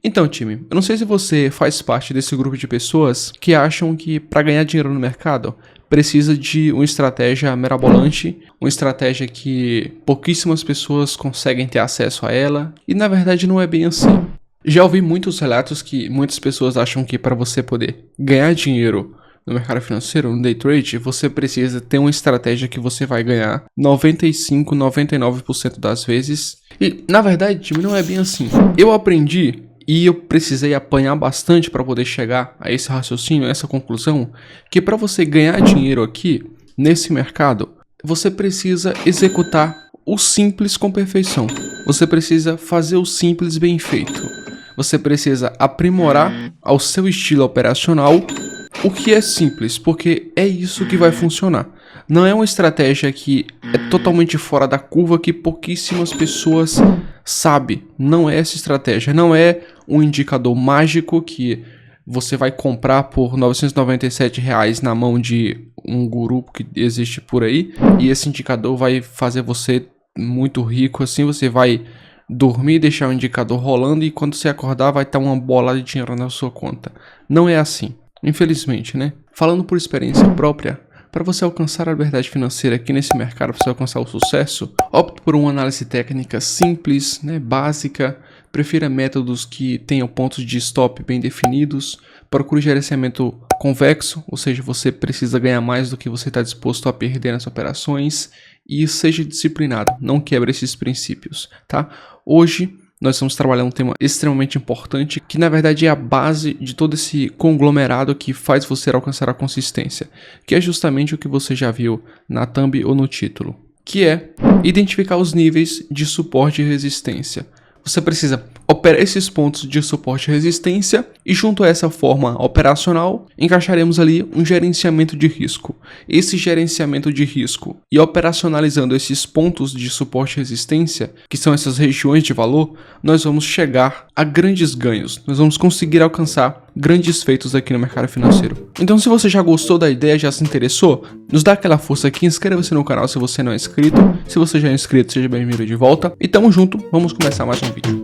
Então, time, eu não sei se você faz parte desse grupo de pessoas que acham que para ganhar dinheiro no mercado precisa de uma estratégia mirabolante, uma estratégia que pouquíssimas pessoas conseguem ter acesso a ela, e na verdade não é bem assim. Já ouvi muitos relatos que muitas pessoas acham que para você poder ganhar dinheiro no mercado financeiro, no day trade, você precisa ter uma estratégia que você vai ganhar 95, 99% das vezes. E na verdade, time, não é bem assim. Eu aprendi e eu precisei apanhar bastante para poder chegar a esse raciocínio, a essa conclusão, que para você ganhar dinheiro aqui, nesse mercado, você precisa executar o simples com perfeição. Você precisa fazer o simples bem feito. Você precisa aprimorar ao seu estilo operacional o que é simples, porque é isso que vai funcionar. Não é uma estratégia que é totalmente fora da curva, que pouquíssimas pessoas sabem. Não é essa estratégia. Não é um indicador mágico que você vai comprar por R$ 997 na mão de um guru que existe por aí. E esse indicador vai fazer você muito rico. Assim você vai dormir, deixar o indicador rolando e quando você acordar vai estar uma bola de dinheiro na sua conta. Não é assim. Infelizmente, né? Falando por experiência própria, para você alcançar a liberdade financeira aqui nesse mercado, para você alcançar o sucesso, opte por uma análise técnica simples, né, básica, prefira métodos que tenham pontos de stop bem definidos, procure gerenciamento convexo, ou seja, você precisa ganhar mais do que você está disposto a perder nas operações, e seja disciplinado, não quebre esses princípios, tá? Hoje nós estamos trabalhando um tema extremamente importante, que na verdade é a base de todo esse conglomerado que faz você alcançar a consistência, que é justamente o que você já viu na thumb ou no título, que é identificar os níveis de suporte e resistência. Você precisa operar esses pontos de suporte e resistência e junto a essa forma operacional, encaixaremos ali um gerenciamento de risco. Esse gerenciamento de risco e operacionalizando esses pontos de suporte e resistência, que são essas regiões de valor, nós vamos chegar a grandes ganhos. Nós vamos conseguir alcançar grandes feitos aqui no mercado financeiro. Então, se você já gostou da ideia, já se interessou, nos dá aquela força aqui, inscreva-se no canal se você não é inscrito. Se você já é inscrito, seja bem-vindo de volta. E tamo junto, vamos começar mais um vídeo.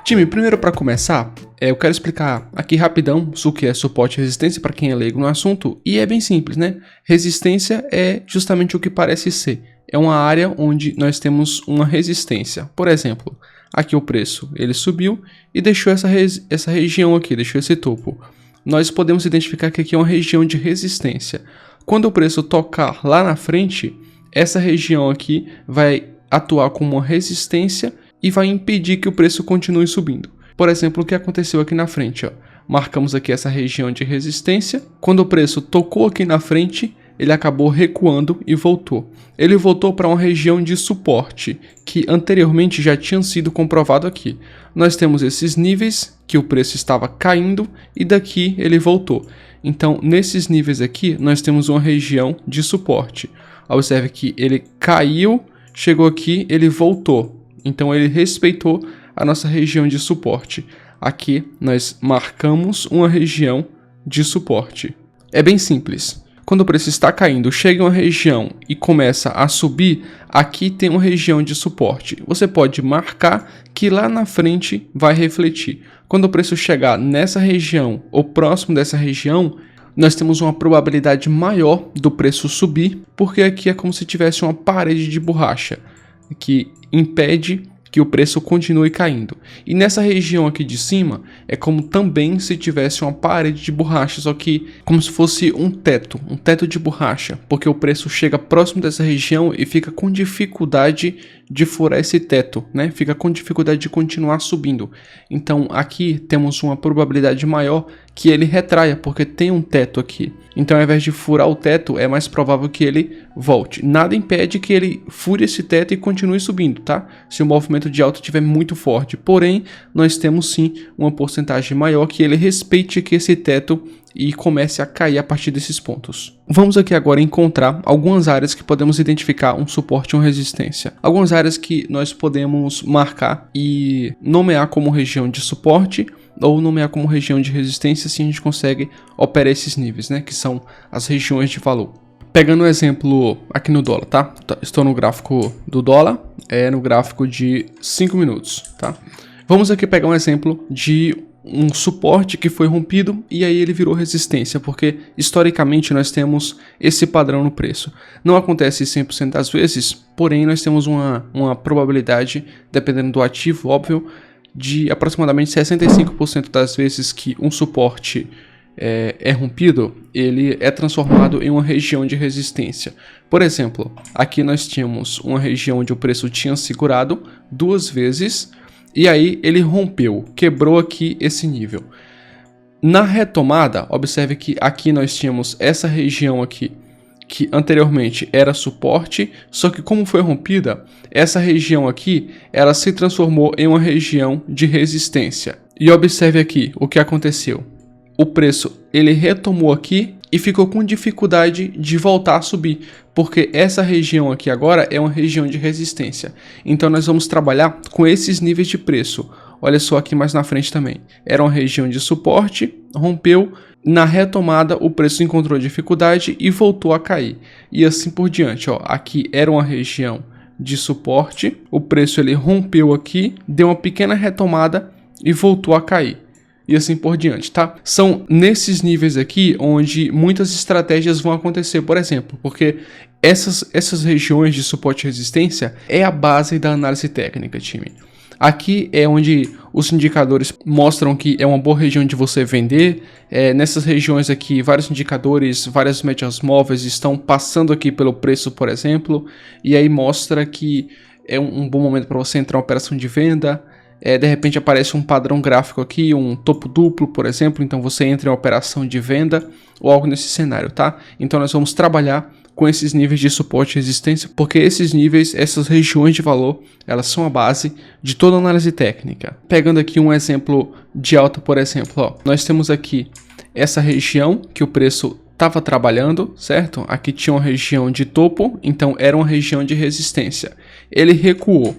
Time, primeiro para começar, eu quero explicar aqui rapidão o que é suporte e resistência para quem é leigo no assunto, e é bem simples, né? Resistência é justamente o que parece ser. É uma área onde nós temos uma resistência. Por exemplo, aqui o preço, ele subiu e deixou essa região aqui, deixou esse topo. Nós podemos identificar que aqui é uma região de resistência. Quando o preço tocar lá na frente, essa região aqui vai atuar como uma resistência e vai impedir que o preço continue subindo. Por exemplo, o que aconteceu aqui na frente, ó. Marcamos aqui essa região de resistência. Quando o preço tocou aqui na frente, ele acabou recuando e voltou. Ele voltou para uma região de suporte, que anteriormente já tinha sido comprovado aqui. Nós temos esses níveis, que o preço estava caindo, e daqui ele voltou. Então, nesses níveis aqui, nós temos uma região de suporte. Observe que ele caiu, chegou aqui, ele voltou. Então ele respeitou a nossa região de suporte. Aqui nós marcamos uma região de suporte. É bem simples. Quando o preço está caindo, chega em uma região e começa a subir, aqui tem uma região de suporte. Você pode marcar que lá na frente vai refletir. Quando o preço chegar nessa região ou próximo dessa região, nós temos uma probabilidade maior do preço subir, porque aqui é como se tivesse uma parede de borracha que impede que o preço continue caindo. E nessa região aqui de cima, é como também se tivesse uma parede de borracha, só que como se fosse um teto de borracha, porque o preço chega próximo dessa região e fica com dificuldade de furar esse teto, né? Fica com dificuldade de continuar subindo. Então aqui temos uma probabilidade maior que ele retraia, porque tem um teto aqui. Então ao invés de furar o teto, é mais provável que ele volte. Nada impede que ele fure esse teto e continue subindo, tá? Se o movimento de alta estiver muito forte. Porém, nós temos sim uma porcentagem maior que ele respeite aqui esse teto e comece a cair a partir desses pontos. Vamos aqui agora encontrar algumas áreas que podemos identificar um suporte e uma resistência. Algumas áreas que nós podemos marcar e nomear como região de suporte ou nomear como região de resistência, se a gente consegue operar esses níveis, né, que são as regiões de valor. Pegando um exemplo aqui no dólar, tá? Estou no gráfico do dólar, no gráfico de 5 minutos, tá? Vamos aqui pegar um exemplo de um suporte que foi rompido e aí ele virou resistência, porque historicamente nós temos esse padrão no preço. Não acontece 100% das vezes, porém nós temos uma probabilidade, dependendo do ativo, óbvio, de aproximadamente 65% das vezes que um suporte é rompido, ele é transformado em uma região de resistência. Por exemplo, aqui nós tínhamos uma região onde o preço tinha segurado 2 vezes, e aí ele rompeu, quebrou aqui esse nível. Na retomada, observe que aqui nós tínhamos essa região aqui, que anteriormente era suporte, só que como foi rompida, essa região aqui, ela se transformou em uma região de resistência. E observe aqui o que aconteceu. O preço, ele retomou aqui e ficou com dificuldade de voltar a subir, porque essa região aqui agora é uma região de resistência. Então nós vamos trabalhar com esses níveis de preço. Olha só aqui mais na frente também. Era uma região de suporte, rompeu, na retomada o preço encontrou dificuldade e voltou a cair. E assim por diante, ó. Aqui era uma região de suporte, o preço ele rompeu aqui, deu uma pequena retomada e voltou a cair. E assim por diante, tá? São nesses níveis aqui onde muitas estratégias vão acontecer, por exemplo, porque essas regiões de suporte e resistência é a base da análise técnica, time. Aqui é onde os indicadores mostram que é uma boa região de você vender. Nessas regiões aqui, vários indicadores, várias médias móveis estão passando aqui pelo preço, por exemplo, e aí mostra que é um bom momento para você entrar em operação de venda. De repente aparece um padrão gráfico aqui, um topo duplo, por exemplo, então você entra em operação de venda ou algo nesse cenário, tá? Então nós vamos trabalhar com esses níveis de suporte e resistência, porque esses níveis, essas regiões de valor, elas são a base de toda análise técnica. Pegando aqui um exemplo de alta, por exemplo, ó, nós temos aqui essa região que o preço estava trabalhando, certo? Aqui tinha uma região de topo, então era uma região de resistência. Ele recuou.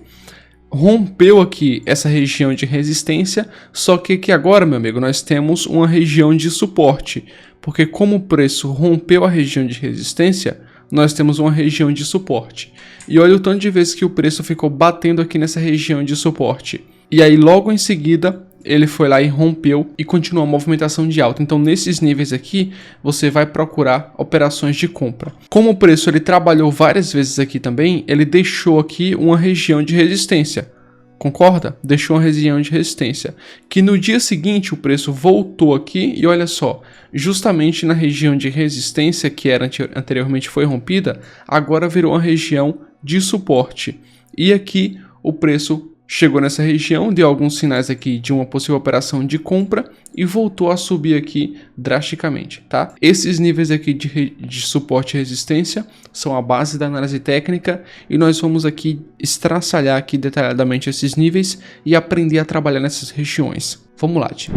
Rompeu aqui essa região de resistência, só que aqui agora, meu amigo, nós temos uma região de suporte, porque como o preço rompeu a região de resistência, nós temos uma região de suporte. E olha o tanto de vezes que o preço ficou batendo aqui nessa região de suporte. E aí logo em seguida, ele foi lá e rompeu e continuou a movimentação de alta. Então nesses níveis aqui, você vai procurar operações de compra. Como o preço ele trabalhou várias vezes aqui também, ele deixou aqui uma região de resistência. Concorda? Deixou uma região de resistência. Que no dia seguinte o preço voltou aqui e olha só, justamente na região de resistência que era anteriormente foi rompida, agora virou uma região de suporte. E aqui o preço chegou nessa região, deu alguns sinais aqui de uma possível operação de compra e voltou a subir aqui drasticamente, tá? Esses níveis aqui de suporte e resistência são a base da análise técnica e nós vamos aqui estraçalhar aqui detalhadamente esses níveis e aprender a trabalhar nessas regiões. Vamos lá, time.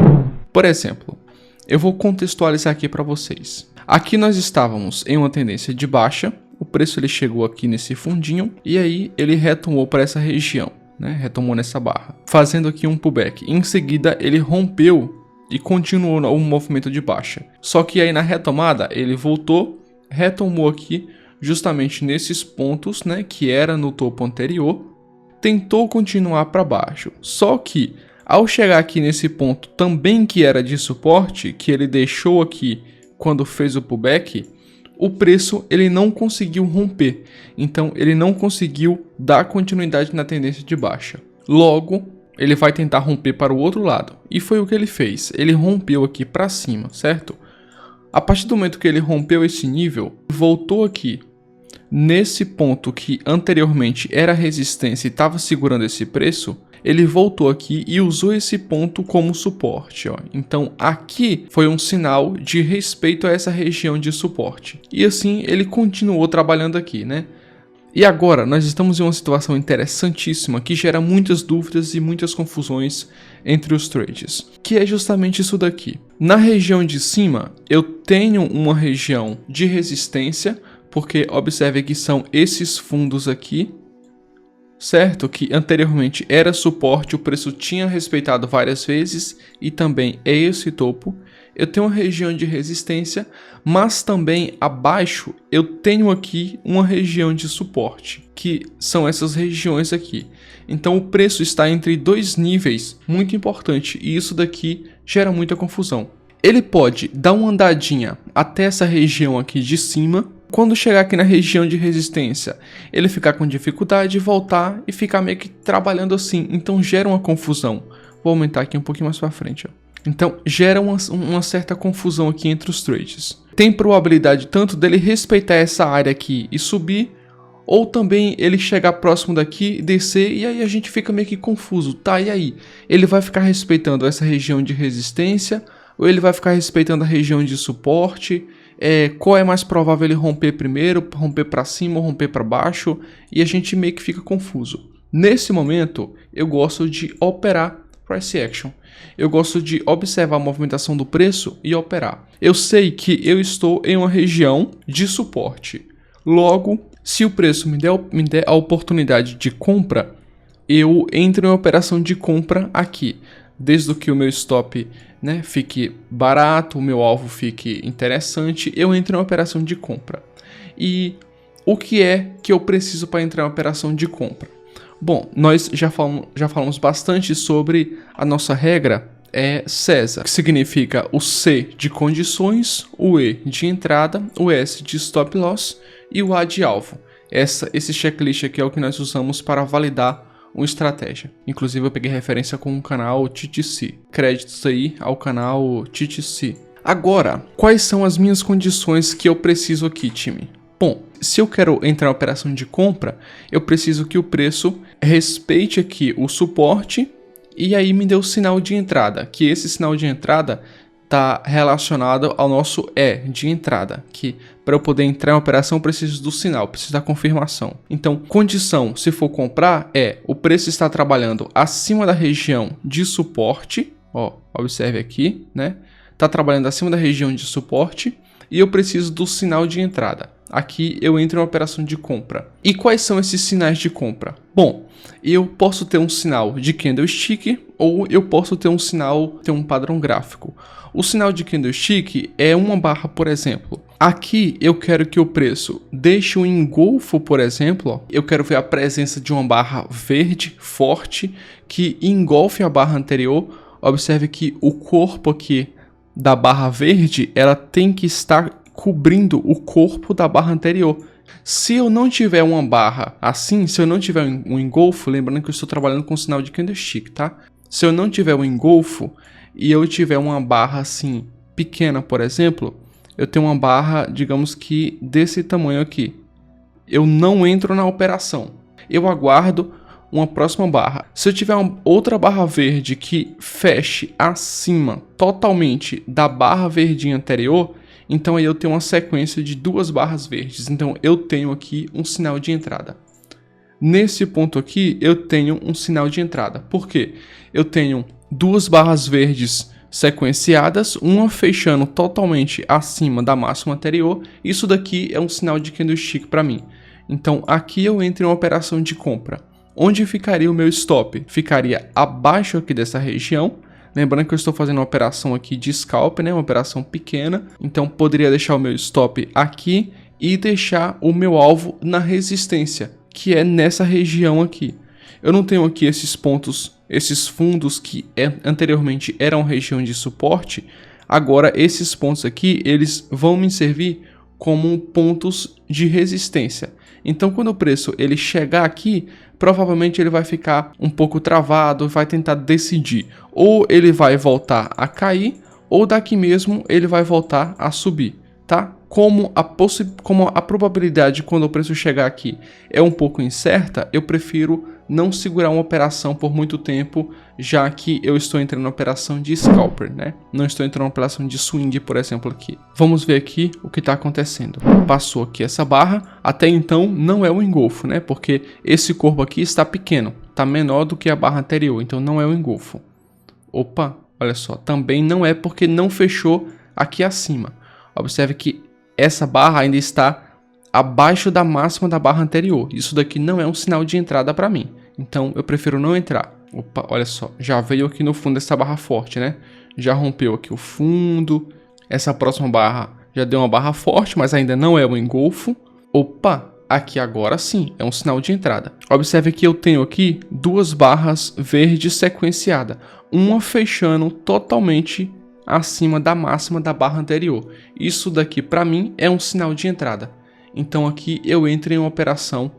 Por exemplo, eu vou contextualizar aqui para vocês. Aqui nós estávamos em uma tendência de baixa, o preço ele chegou aqui nesse fundinho e aí ele retomou para essa região. Retomou nessa barra, fazendo aqui um pullback. Em seguida ele rompeu e continuou o movimento de baixa. Só que aí na retomada ele voltou, retomou aqui justamente nesses pontos, que era no topo anterior, tentou continuar para baixo. Só que ao chegar aqui nesse ponto também que era de suporte, que ele deixou aqui quando fez o pullback, o preço ele não conseguiu romper, então ele não conseguiu dar continuidade na tendência de baixa. Logo, ele vai tentar romper para o outro lado, e foi o que ele fez, ele rompeu aqui para cima, certo? A partir do momento que ele rompeu esse nível, voltou aqui nesse ponto que anteriormente era resistência e estava segurando esse preço, ele voltou aqui e usou esse ponto como suporte, ó. Então aqui foi um sinal de respeito a essa região de suporte. E assim ele continuou trabalhando aqui, E agora nós estamos em uma situação interessantíssima que gera muitas dúvidas e muitas confusões entre os trades, que é justamente isso daqui. Na região de cima eu tenho uma região de resistência, porque observe que são esses fundos aqui, certo? Que anteriormente era suporte, o preço tinha respeitado várias vezes e também é esse topo. eu tenho uma região de resistência, mas também abaixo eu tenho aqui uma região de suporte, que são essas regiões aqui. Então o preço está entre dois níveis muito importante e isso daqui gera muita confusão. Ele pode dar uma andadinha até essa região aqui de cima. Quando chegar aqui na região de resistência, ele ficar com dificuldade, voltar e ficar meio que trabalhando assim. Então gera uma confusão. Vou aumentar aqui um pouquinho mais para frente, ó. Então gera uma certa confusão aqui entre os trades. Tem probabilidade tanto dele respeitar essa área aqui e subir, ou também ele chegar próximo daqui, descer, e aí a gente fica meio que confuso. Tá, e aí? Ele vai ficar respeitando essa região de resistência, ou ele vai ficar respeitando a região de suporte? Qual é mais provável ele romper primeiro, romper para cima ou romper para baixo? E a gente meio que fica confuso. Nesse momento, eu gosto de operar price action. Eu gosto de observar a movimentação do preço e operar. Eu sei que eu estou em uma região de suporte. Logo, se o preço me der a oportunidade de compra, eu entro em operação de compra aqui. Desde que o meu stop, né, fique barato, o meu alvo fique interessante, eu entro em operação de compra. E o que é que eu preciso para entrar em operação de compra? Bom, nós já falamos bastante sobre a nossa regra CESA, que significa o C de condições, o E de entrada, o S de stop loss e o A de alvo. Esse checklist aqui é o que nós usamos para validar uma estratégia. Inclusive eu peguei referência com o canal TTC. Créditos aí ao canal TTC. Agora, quais são as minhas condições que eu preciso aqui, time? Bom, se eu quero entrar em operação de compra, eu preciso que o preço respeite aqui o suporte e aí me dê o sinal de entrada, que esse sinal de entrada está relacionado ao nosso E de entrada, que para eu poder entrar em operação eu preciso do sinal, preciso da confirmação. Então, condição, se for comprar, o preço está trabalhando acima da região de suporte, ó, observe aqui, né? Está trabalhando acima da região de suporte e eu preciso do sinal de entrada. Aqui eu entro em operação de compra. E quais são esses sinais de compra? Bom, eu posso ter um sinal de candlestick ou eu posso ter um padrão gráfico. O sinal de candlestick é uma barra, por exemplo. Aqui eu quero que o preço deixe um engolfo, por exemplo. Ó. Eu quero ver a presença de uma barra verde forte que engolfe a barra anterior. Observe que o corpo aqui da barra verde, ela tem que estar cobrindo o corpo da barra anterior. Se eu não tiver uma barra assim, se eu não tiver um engolfo, lembrando que eu estou trabalhando com sinal de candlestick, tá? Se eu não tiver um engolfo e eu tiver uma barra assim pequena, por exemplo, eu tenho uma barra, digamos que desse tamanho aqui. Eu não entro na operação. Eu aguardo uma próxima barra. Se eu tiver outra barra verde que feche acima totalmente da barra verdinha anterior, então aí eu tenho uma sequência de duas barras verdes. Então eu tenho aqui um sinal de entrada. Nesse ponto aqui eu tenho um sinal de entrada. Por quê? Eu tenho duas barras verdes sequenciadas, uma fechando totalmente acima da máxima anterior. Isso daqui é um sinal de candlestick para mim. Então aqui eu entro em uma operação de compra. Onde ficaria o meu stop? Ficaria abaixo aqui dessa região. Lembrando que eu estou fazendo uma operação aqui de scalp, né? Uma operação pequena. Então poderia deixar o meu stop aqui e deixar o meu alvo na resistência, que é nessa região aqui. Eu não tenho aqui esses pontos, esses fundos que anteriormente eram região de suporte. Agora esses pontos aqui, eles vão me servir como pontos de resistência. Então quando o preço ele chegar aqui, provavelmente ele vai ficar um pouco travado, vai tentar decidir. Ou ele vai voltar a cair, ou daqui mesmo ele vai voltar a subir, tá? Como a probabilidade quando o preço chegar aqui é um pouco incerta, eu prefiro não segurar uma operação por muito tempo, já que eu estou entrando na operação de scalper, né? Não estou entrando na operação de swing, por exemplo, aqui. Vamos ver aqui o que está acontecendo. Passou aqui essa barra, até então não é um engolfo, né? Porque esse corpo aqui está pequeno, está menor do que a barra anterior, então não é um engolfo. Opa, olha só, também não é porque não fechou aqui acima. Observe que essa barra ainda está abaixo da máxima da barra anterior. Isso daqui não é um sinal de entrada para mim. Então eu prefiro não entrar. Opa, olha só, já veio aqui no fundo essa barra forte, né? já rompeu aqui o fundo. Essa próxima barra já deu uma barra forte, mas ainda não é um engolfo. Opa, aqui agora sim, é um sinal de entrada. Observe que eu tenho aqui duas barras verdes sequenciadas, uma fechando totalmente acima da máxima da barra anterior. Isso daqui para mim é um sinal de entrada. Então aqui eu entro em uma operação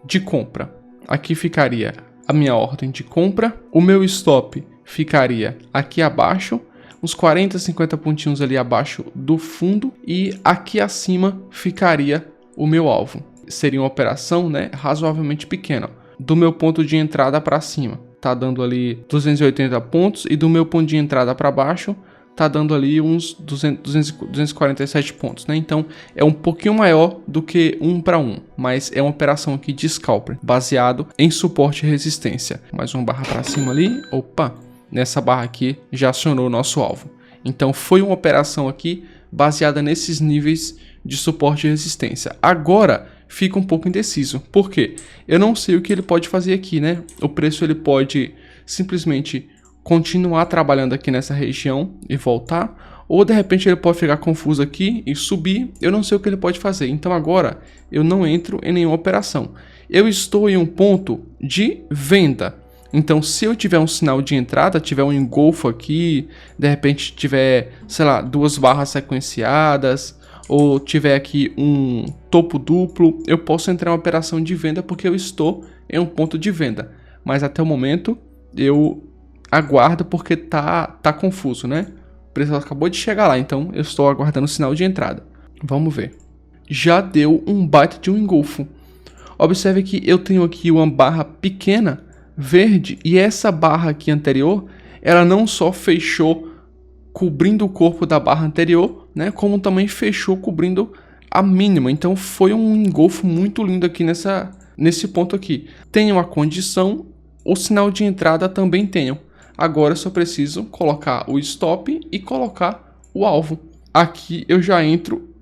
de compra. Aqui ficaria a minha ordem de compra, o meu stop ficaria aqui abaixo, uns 40, 50 pontinhos ali abaixo do fundo, e aqui acima ficaria o meu alvo. Seria uma operação, né, razoavelmente pequena, do meu ponto de entrada para cima. Tá dando ali 280 pontos e do meu ponto de entrada para baixo tá dando ali uns 247 pontos, né? Então é um pouquinho maior do que 1 para 1, mas é uma operação aqui de scalper, baseado em suporte e resistência. Mais uma barra para cima ali, opa, nessa barra aqui já acionou o nosso alvo. Então foi uma operação aqui baseada nesses níveis de suporte e resistência. Agora fica um pouco indeciso, porque eu não sei o que ele pode fazer aqui, né? O preço ele pode simplesmente continuar trabalhando aqui nessa região e voltar, ou de repente ele pode ficar confuso aqui e subir. Eu não sei o que ele pode fazer, então agora eu não entro em nenhuma operação. Eu estou em um ponto de venda, então se eu tiver um sinal de entrada, tiver um engolfo aqui, de repente tiver, sei lá, duas barras sequenciadas, ou tiver aqui um topo duplo, eu posso entrar em uma operação de venda porque eu estou em um ponto de venda, mas até o momento eu aguardo porque tá confuso, né? O preço acabou de chegar lá, então eu estou aguardando o sinal de entrada. Vamos ver. Já deu um baita de um engolfo. Observe que eu tenho aqui uma barra pequena, verde, e essa barra aqui anterior, ela não só fechou cobrindo o corpo da barra anterior, né? Como também fechou cobrindo a mínima. Então foi um engolfo muito lindo aqui nesse ponto aqui. Tenho a condição, o sinal de entrada também tenho. Agora eu só preciso colocar o stop e colocar o alvo. Aqui eu já entro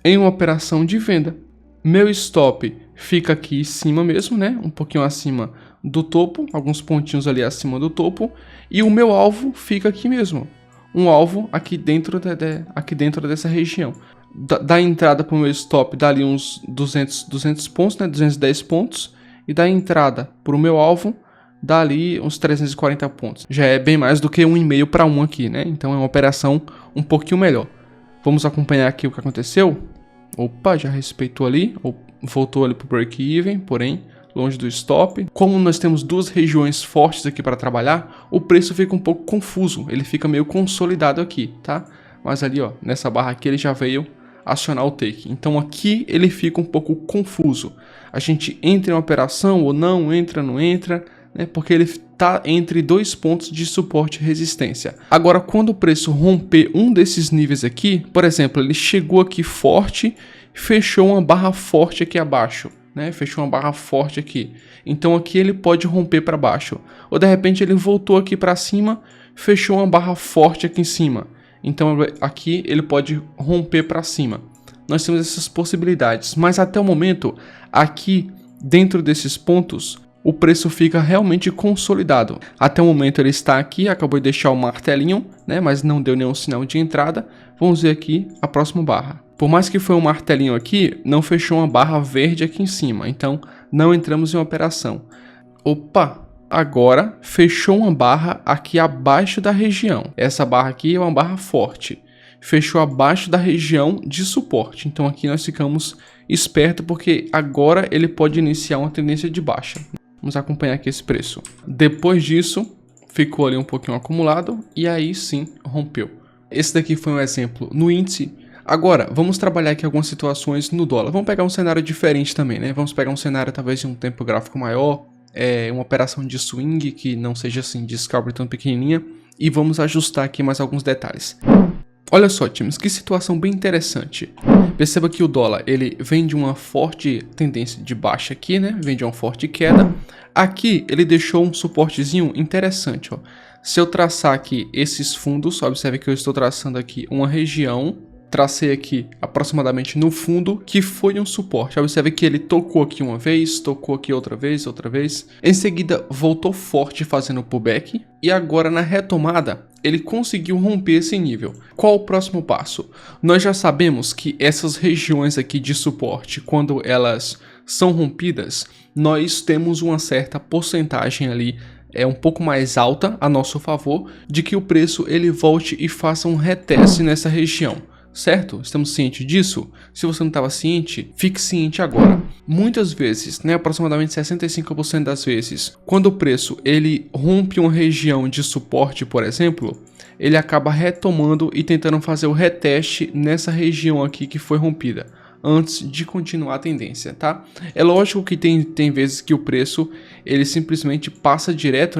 em uma operação de venda. Meu stop fica aqui em cima mesmo, né? Um pouquinho acima do topo, alguns pontinhos ali acima do topo. E o meu alvo fica aqui mesmo. Um alvo aqui dentro, aqui dentro dessa região. Da entrada para o meu stop dá ali uns 200 pontos, né? 210 pontos. E da entrada para o meu alvo dá ali uns 340 pontos. Já é bem mais do que 1,5 para 1 aqui, né? Então é uma operação um pouquinho melhor. Vamos acompanhar aqui o que aconteceu. Opa, já respeitou ali, voltou ali para o break-even, porém longe do stop. Como nós temos duas regiões fortes aqui para trabalhar, o preço fica um pouco confuso, ele fica meio consolidado aqui, tá? Mas ali, ó, nessa barra aqui ele já veio acionar o take. Então aqui ele fica um pouco confuso. A gente entra em uma operação ou não entra, né? Porque ele está entre dois pontos de suporte e resistência. Agora, quando o preço romper um desses níveis aqui, por exemplo, ele chegou aqui forte, fechou uma barra forte aqui abaixo, né? Fechou uma barra forte aqui. Então aqui ele pode romper para baixo. Ou de repente ele voltou aqui para cima, fechou uma barra forte aqui em cima. Então aqui ele pode romper para cima. Nós temos essas possibilidades, mas até o momento, aqui dentro desses pontos, o preço fica realmente consolidado. Até o momento ele está aqui, acabou de deixar o martelinho, né, mas não deu nenhum sinal de entrada. Vamos ver aqui a próxima barra. Por mais que foi um martelinho aqui, não fechou uma barra verde aqui em cima, então não entramos em operação. Opa! Agora fechou uma barra aqui abaixo da região. Essa barra aqui é uma barra forte. Fechou abaixo da região de suporte. Então aqui nós ficamos espertos porque agora ele pode iniciar uma tendência de baixa. Vamos acompanhar aqui esse preço. Depois disso, ficou ali um pouquinho acumulado e aí sim rompeu. Esse daqui foi um exemplo no índice. Agora, vamos trabalhar aqui algumas situações no dólar. Vamos pegar um cenário diferente também, né? Vamos pegar um cenário talvez de um tempo gráfico maior, uma operação de swing que não seja assim de scalper tão pequenininha, e vamos ajustar aqui mais alguns detalhes. Olha só, times, que situação bem interessante. Perceba que o dólar, ele vem de uma forte tendência de baixa aqui, né? Vem de uma forte queda. Aqui, ele deixou um suportezinho interessante, ó. Se eu traçar aqui esses fundos, observe que eu estou traçando aqui uma região, tracei aqui aproximadamente no fundo, que foi um suporte. Observe que ele tocou aqui uma vez, tocou aqui outra vez. Em seguida, voltou forte fazendo pullback. E agora na retomada, ele conseguiu romper esse nível. Qual o próximo passo? Nós já sabemos que essas regiões aqui de suporte, quando elas são rompidas, nós temos uma certa porcentagem ali um pouco mais alta a nosso favor de que o preço ele volte e faça um reteste nessa região. Certo? Estamos cientes disso? Se você não estava ciente, fique ciente agora. Muitas vezes, aproximadamente 65% das vezes, quando o preço ele rompe uma região de suporte, por exemplo, ele acaba retomando e tentando fazer o reteste nessa região aqui que foi rompida, antes de continuar a tendência, tá? É lógico que tem vezes que o preço ele simplesmente passa direto,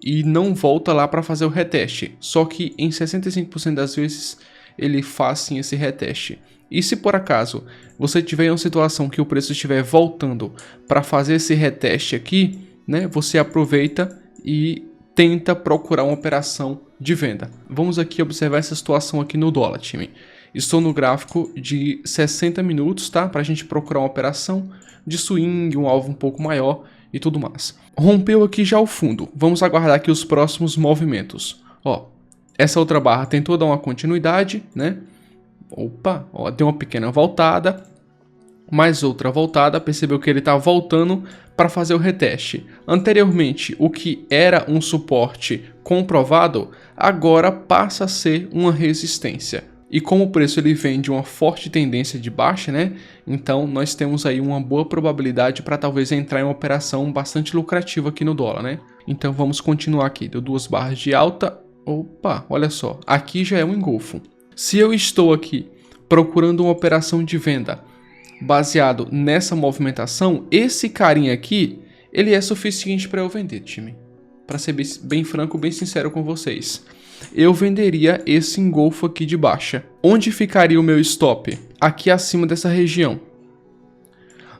e não volta lá para fazer o reteste. Só que em 65% das vezes ele faz sim esse reteste. E se por acaso você tiver em uma situação que o preço estiver voltando para fazer esse reteste aqui, você aproveita e tenta procurar uma operação de venda. Vamos aqui observar essa situação aqui no dólar, time. Estou no gráfico de 60 minutos, tá? Para a gente procurar uma operação de swing, um alvo um pouco maior e tudo mais. Rompeu aqui já o fundo. Vamos aguardar aqui os próximos movimentos. Essa outra barra tentou dar uma continuidade, deu uma pequena voltada. Mais outra voltada, percebeu que ele está voltando para fazer o reteste. Anteriormente, o que era um suporte comprovado, agora passa a ser uma resistência. E como o preço ele vem de uma forte tendência de baixa, então nós temos aí uma boa probabilidade para talvez entrar em uma operação bastante lucrativa aqui no dólar, Então vamos continuar aqui, deu 2 barras de alta. Olha só, aqui já é um engolfo. Se eu estou aqui procurando uma operação de venda baseado nessa movimentação, esse carinha aqui, ele é suficiente para eu vender, time. Para ser bem franco, bem sincero com vocês. Eu venderia esse engolfo aqui de baixa. Onde ficaria o meu stop? Aqui acima dessa região.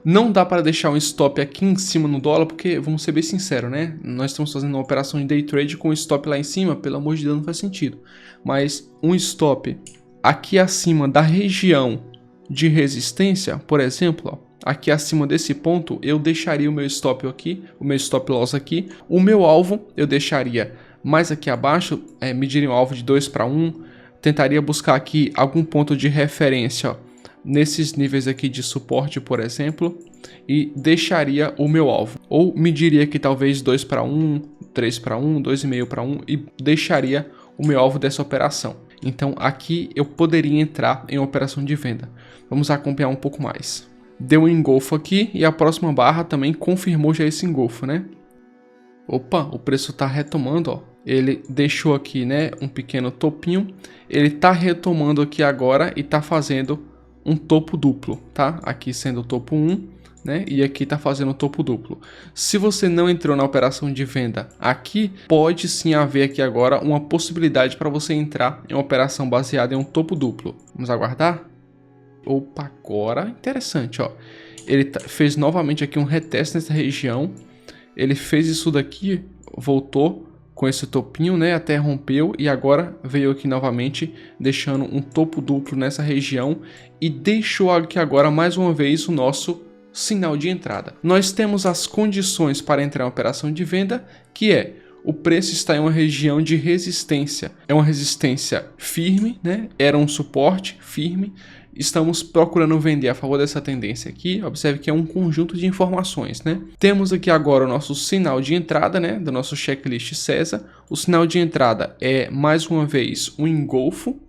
Não dá para deixar um stop aqui em cima no dólar, porque, vamos ser bem sinceros, nós estamos fazendo uma operação de day trade com um stop lá em cima, pelo amor de Deus, não faz sentido. Mas um stop aqui acima da região de resistência, por exemplo, aqui acima desse ponto, eu deixaria o meu stop aqui, o meu stop loss aqui. O meu alvo eu deixaria mais aqui abaixo, mediria um alvo de 2 para 1, tentaria buscar aqui algum ponto de referência, nesses níveis aqui de suporte, por exemplo, e deixaria o meu alvo. Ou mediria aqui talvez 2 para 1, 3 para 1, 2,5 para 1 e deixaria o meu alvo dessa operação. Então aqui eu poderia entrar em uma operação de venda. Vamos acompanhar um pouco mais. Deu um engolfo aqui e a próxima barra também confirmou já esse engolfo, O preço está retomando, Ele deixou aqui, um pequeno topinho. Ele está retomando aqui agora e está fazendo um topo duplo, tá? Aqui sendo o topo 1, E aqui está fazendo o topo duplo. Se você não entrou na operação de venda aqui, pode sim haver aqui agora uma possibilidade para você entrar em uma operação baseada em um topo duplo. Vamos aguardar? Agora interessante, Ele fez novamente aqui um reteste nessa região. Ele fez isso daqui, voltou com esse topinho, até rompeu e agora veio aqui novamente, deixando um topo duplo nessa região e deixou aqui agora mais uma vez o nosso sinal de entrada. Nós temos as condições para entrar em operação de venda, que é o preço está em uma região de resistência. É uma resistência firme, Era um suporte firme. Estamos procurando vender a favor dessa tendência aqui. Observe que é um conjunto de informações, Temos aqui agora o nosso sinal de entrada, do nosso checklist CESA. O sinal de entrada é, mais uma vez, um engolfo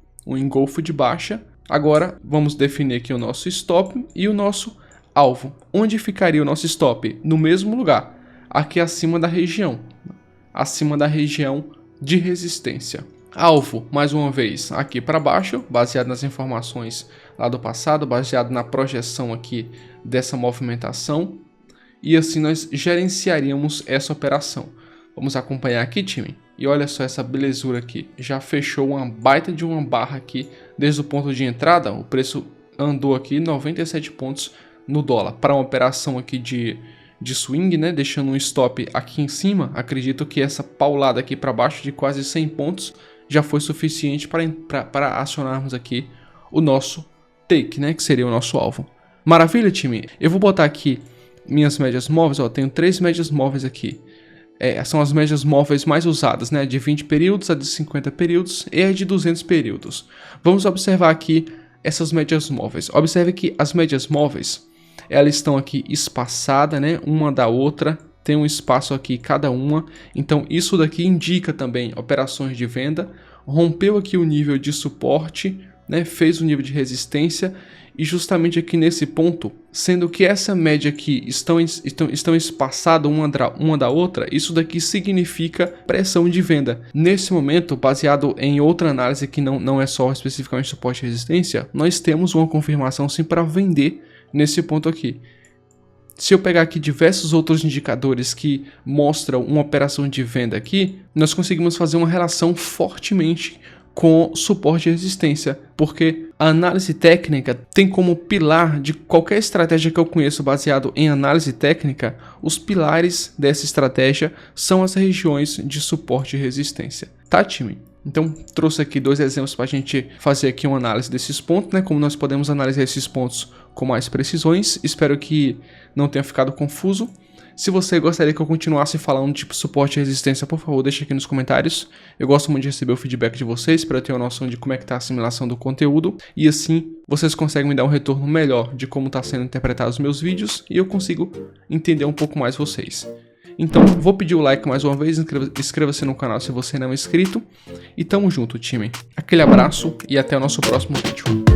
de baixa. Agora, vamos definir aqui o nosso stop e o nosso alvo. Onde ficaria o nosso stop? No mesmo lugar, aqui acima da região de resistência. Alvo, mais uma vez, aqui para baixo, baseado nas informações lá do passado, baseado na projeção aqui dessa movimentação. E assim nós gerenciaríamos essa operação. Vamos acompanhar aqui, time. E olha só essa belezura aqui. Já fechou uma baita de uma barra aqui. Desde o ponto de entrada, o preço andou aqui 97 pontos no dólar. Para uma operação aqui de swing, deixando um stop aqui em cima, acredito que essa paulada aqui para baixo de quase 100 pontos já foi suficiente para acionarmos aqui o nosso take, né, que seria o nosso alvo. Maravilha, time? Eu vou botar aqui minhas médias móveis, ó, tenho 3 médias móveis aqui. São as médias móveis mais usadas, né, de 20 períodos, a de 50 períodos e a de 200 períodos. Vamos observar aqui essas médias móveis. Observe que as médias móveis, elas estão aqui espaçadas, né, uma da outra, tem um espaço aqui cada uma, então isso daqui indica também operações de venda, rompeu aqui o nível de suporte, né, fez o nível de resistência, e justamente aqui nesse ponto, sendo que essa média aqui estão espaçadas uma da outra, isso daqui significa pressão de venda. Nesse momento, baseado em outra análise que não é só especificamente suporte e resistência, nós temos uma confirmação sim para vender nesse ponto aqui. Se eu pegar aqui diversos outros indicadores que mostram uma operação de venda aqui, nós conseguimos fazer uma relação fortemente com suporte e resistência, porque a análise técnica tem como pilar de qualquer estratégia que eu conheço baseado em análise técnica, os pilares dessa estratégia são as regiões de suporte e resistência. Tá, time? Então, trouxe aqui 2 exemplos para a gente fazer aqui uma análise desses pontos, né? Como nós podemos analisar esses pontos com mais precisões. Espero que não tenha ficado confuso. Se você gostaria que eu continuasse falando tipo suporte e resistência, por favor, deixe aqui nos comentários. Eu gosto muito de receber o feedback de vocês para eu ter uma noção de como é que está a assimilação do conteúdo. E assim, vocês conseguem me dar um retorno melhor de como está sendo interpretados os meus vídeos e eu consigo entender um pouco mais vocês. Então, vou pedir o like mais uma vez, inscreva-se no canal se você não é inscrito. E tamo junto, time. Aquele abraço e até o nosso próximo vídeo.